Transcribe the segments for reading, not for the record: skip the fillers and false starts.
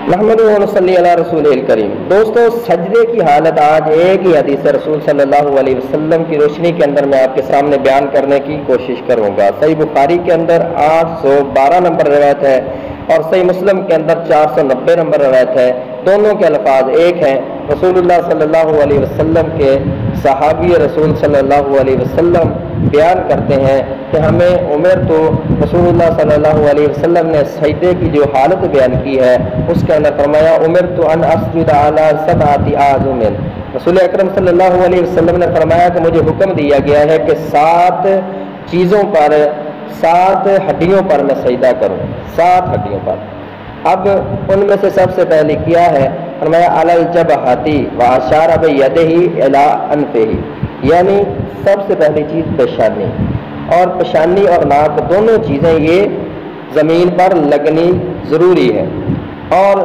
محمد صلی اللہ رسول الکریم۔ دوستو، سجدے کی حالت آج ایک ہی حدیث رسول صلی اللہ علیہ وسلم کی روشنی کے اندر میں آپ کے سامنے بیان کرنے کی کوشش کروں گا۔ صحیح بخاری کے اندر 812 نمبر روایت ہے اور صحیح مسلم کے اندر 490 نمبر روایت ہے۔ دونوں کے الفاظ ایک ہیں۔ رسول اللہ صلی اللہ علیہ وسلم کے صحابی رسول صلی اللہ علیہ وسلم بیان کرتے ہیں کہ ہمیں رسول اللہ صلی اللہ علیہ وسلم نے سجدے کی جو حالت بیان کی ہے اس کے اندر فرمایا امرت ان اسجد علی سبعۃ اعظم۔ رسول اکرم صلی اللہ علیہ وسلم نے فرمایا کہ مجھے حکم دیا گیا ہے کہ 7 چیزوں پر، 7 ہڈیوں پر میں سجدہ کروں، 7 ہڈیوں پر۔ اب ان میں سے سب سے پہلے کیا ہے؟ فرمایا علی الجبہۃ واشار بیدہ الی انفہ، یعنی سب سے پہلی چیز پیشانی، اور پیشانی اور ناک دونوں چیزیں یہ زمین پر لگنی ضروری ہے، اور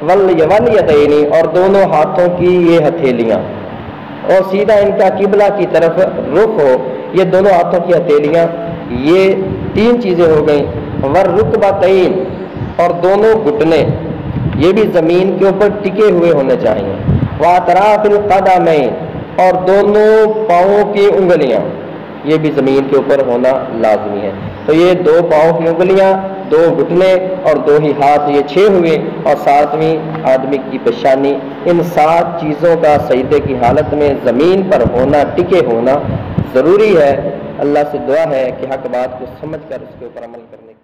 والیدین، اور دونوں ہاتھوں کی یہ ہتھیلیاں، اور سیدھا ان کا قبلہ کی طرف رخ ہو، یہ دونوں ہاتھوں کی ہتھیلیاں، یہ 3 چیزیں ہو گئیں۔ والرکبتین، اور دونوں گھٹنے یہ بھی زمین کے اوپر ٹکے ہوئے ہونے چاہیے۔ واطراف القدمین، اور دونوں پاؤں کی انگلیاں یہ بھی زمین کے اوپر ہونا لازمی ہے۔ تو یہ 2 پاؤں کی انگلیاں، 2 گھٹنے اور 2 ہی ہاتھ، یہ 6 ہوئے، اور 7ویں آدمی کی پیشانی۔ ان 7 چیزوں کا سجدے کی حالت میں زمین پر ہونا، ٹکے ہونا ضروری ہے۔ اللہ سے دعا ہے کہ حق بات کو سمجھ کر اس کے اوپر عمل کرنے کی